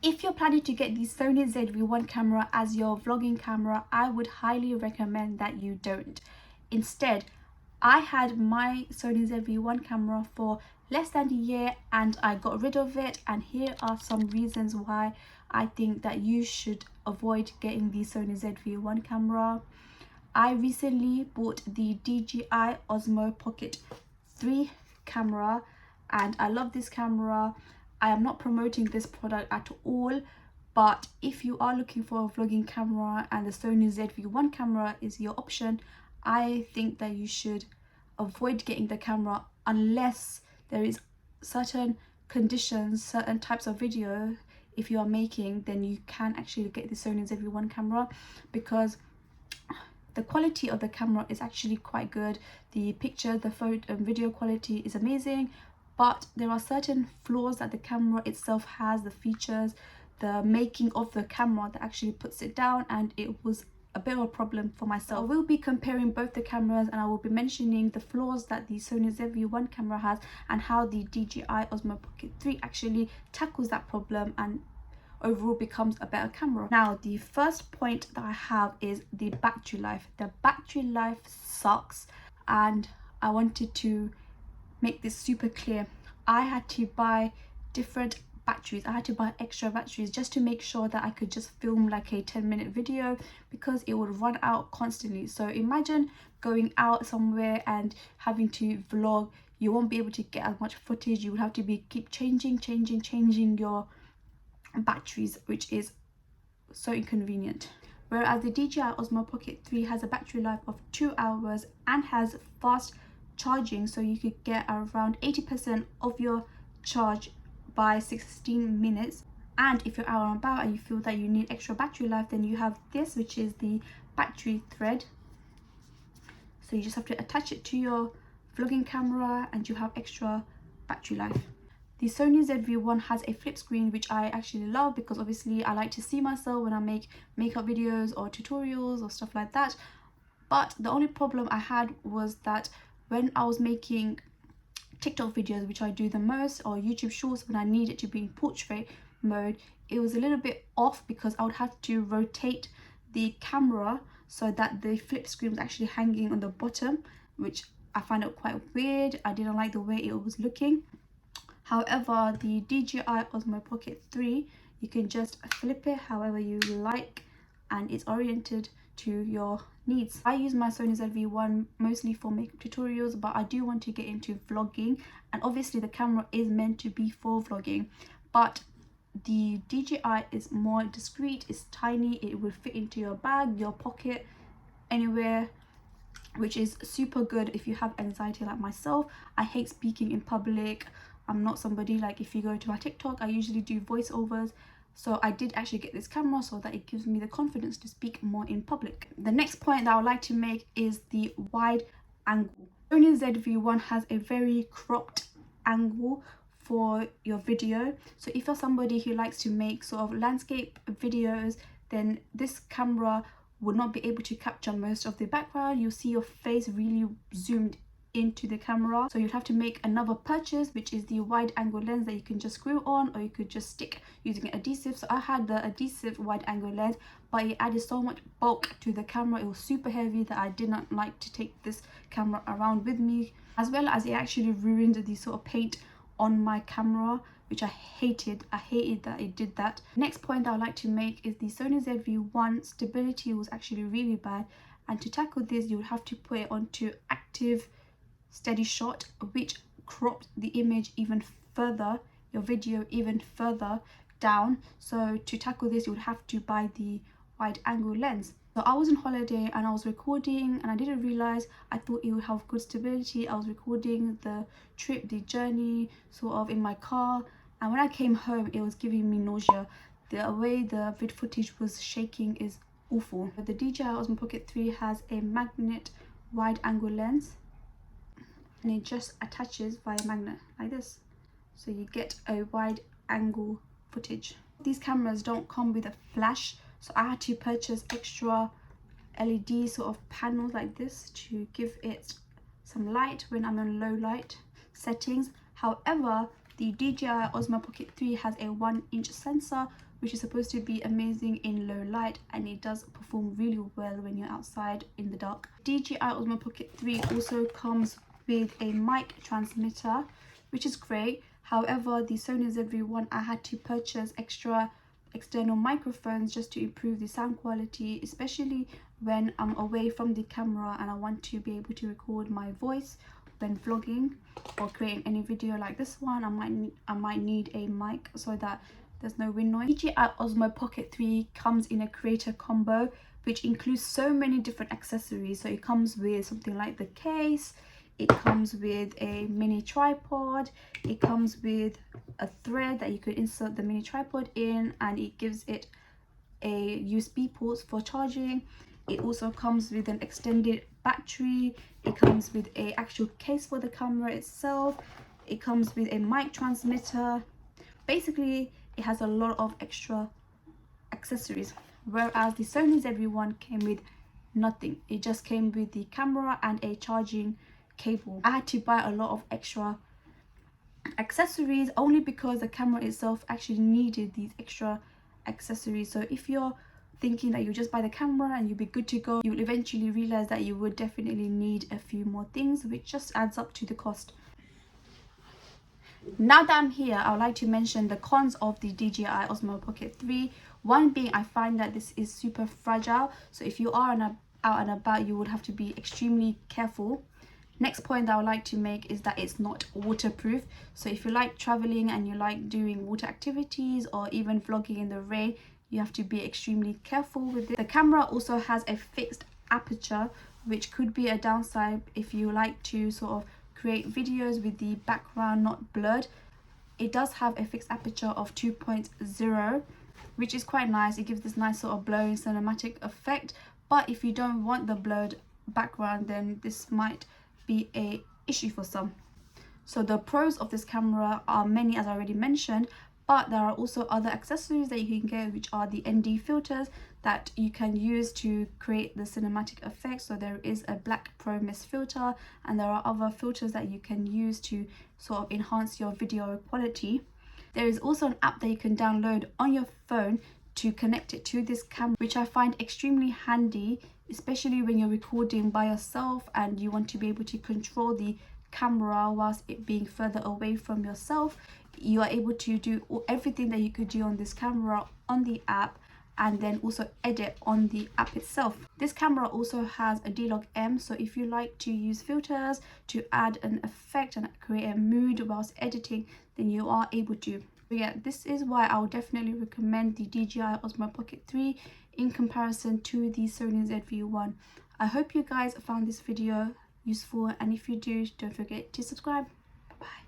If you're planning to get the Sony Zv-1 camera as your vlogging camera, I would highly recommend that you don't. Instead, I had my Sony Zv-1 camera for less than a year and I got rid of it, and here are some reasons why I think that you should avoid getting the Sony Zv-1 camera. I recently bought the DJI Osmo Pocket 3 camera and I love this camera. I am not promoting this product at all, but if you are looking for a vlogging camera and the Sony Zv-1 camera is your option, I think that you should avoid getting the camera unless there is certain conditions, certain types of video if you are making, then you can actually get the Sony Zv-1 camera, because the quality of the camera is actually quite good. The picture, the photo and video quality is amazing, but there are certain flaws that the camera itself has, the features, the making of the camera that actually puts it down, and it was a bit of a problem for myself. I will be comparing both the cameras and I will be mentioning the flaws that the Sony Zv-1 camera has and how the DJI Osmo Pocket 3 actually tackles that problem and overall becomes a better camera. Now, the first point that I have is the battery life. The battery life sucks, and I wanted to make this super clear. I had to buy different batteries. I had to buy extra batteries just to make sure that I could just film like a 10-minute video, because it would run out constantly. So imagine going out somewhere and having to vlog. You won't be able to get as much footage. You would have to keep changing your batteries, which is so inconvenient. Whereas the DJI Osmo Pocket 3 has a battery life of 2 hours and has fast charging, so you could get around 80% of your charge by 16 minutes. And if you're out and about and you feel that you need extra battery life, then you have this, which is the battery thread. So you just have to attach it to your vlogging camera and you have extra battery life. The Sony Zv-1 has a flip screen, which I actually love, because obviously I like to see myself when I make makeup videos or tutorials or stuff like that. But the only problem I had was that when I was making TikTok videos, which I do the most, or YouTube shorts, when I need it to be in portrait mode, it was a little bit off because I would have to rotate the camera so that the flip screen was actually hanging on the bottom, which I find it quite weird. I didn't like the way it was looking. However, the DJI Osmo Pocket 3, you can just flip it however you like and it's oriented to your needs. I use my Sony Zv-1 mostly for makeup tutorials, but I do want to get into vlogging, and obviously the camera is meant to be for vlogging, but the DJI is more discreet, it's tiny, it will fit into your bag, your pocket, anywhere, which is super good if you have anxiety like myself. I hate speaking in public. I'm not somebody, like, if you go to my TikTok, I usually do voiceovers. So I did actually get this camera so that it gives me the confidence to speak more in public. The next point that I would like to make is the wide angle. Sony Zv-1 has a very cropped angle for your video. So if you're somebody who likes to make sort of landscape videos, then this camera would not be able to capture most of the background. You'll see your face really zoomed into the camera, so you'd have to make another purchase, which is the wide angle lens that you can just screw on, or you could just stick using adhesive. So I had the adhesive wide angle lens, but it added so much bulk to the camera. It was super heavy that I did not like to take this camera around with me, as well as it actually ruined the sort of paint on my camera, which I hated. I hated that it did that. Next point I would like to make is the Sony Zv-1 stability was actually really bad, and to tackle this you would have to put it onto active steady shot, which cropped the image even further, your video even further down. So to tackle this you would have to buy the wide angle lens. So I was on holiday and I was recording and I didn't realize, I thought it would have good stability. I was recording the trip, the journey sort of in my car, and when I came home it was giving me nausea. The way the vid footage was shaking is awful. But the DJI Osmo Pocket 3 has a magnet wide angle lens, and it just attaches via magnet like this, so you get a wide angle footage. These cameras don't come with a flash, so I had to purchase extra LED sort of panels like this to give it some light when I'm in low light settings. However, The DJI Osmo Pocket 3 has a 1-inch sensor, which is supposed to be amazing in low light, and it does perform really well when you're outside in the dark. DJI Osmo Pocket 3 also comes with a mic transmitter, which is great. However, the Sony Zv-1, I had to purchase extra external microphones just to improve the sound quality, especially when I'm away from the camera and I want to be able to record my voice when vlogging or creating any video like this one. I might need a mic so that there's no wind noise. DJI Osmo Pocket 3 comes in a creator combo, which includes so many different accessories. So it comes with something like the case, it comes with a mini tripod, it comes with a thread that you could insert the mini tripod in, and it gives it a USB port for charging. It also comes with an extended battery. It comes with a actual case for the camera itself. It comes with a mic transmitter. Basically, it has a lot of extra accessories, whereas the Sony Zv-1 came with nothing. It just came with the camera and a charging cable. I had to buy a lot of extra accessories only because the camera itself actually needed these extra accessories. So if you're thinking that you just buy the camera and you'll be good to go, you will eventually realize that you would definitely need a few more things, which just adds up to the cost. Now that I'm here, I would like to mention the cons of the DJI Osmo Pocket 3. One being, I find that this is super fragile, so if you are out and about, you would have to be extremely careful. Next point that I would like to make is that it's not waterproof. So if you like traveling and you like doing water activities or even vlogging in the rain, you have to be extremely careful with it. The camera also has a fixed aperture, which could be a downside if you like to sort of create videos with the background not blurred. It does have a fixed aperture of 2.0, which is quite nice. It gives this nice sort of blurring cinematic effect, but if you don't want the blurred background, then this might be a issue for some. So the pros of this camera are many, as I already mentioned, but there are also other accessories that you can get, which are the ND filters that you can use to create the cinematic effect. So there is a black pro mist filter, and there are other filters that you can use to sort of enhance your video quality. There is also an app that you can download on your phone to connect it to this camera, which I find extremely handy, especially when you're recording by yourself and you want to be able to control the camera whilst it being further away from yourself. You are able to do everything that you could do on this camera on the app, and then also edit on the app itself. This camera also has a D-Log M, so if you like to use filters to add an effect and create a mood whilst editing, then you are able to. But yeah, this is why I would definitely recommend the DJI Osmo Pocket 3 in comparison to the Sony Zv-1. I hope you guys found this video useful, and if you do, don't forget to subscribe. Bye.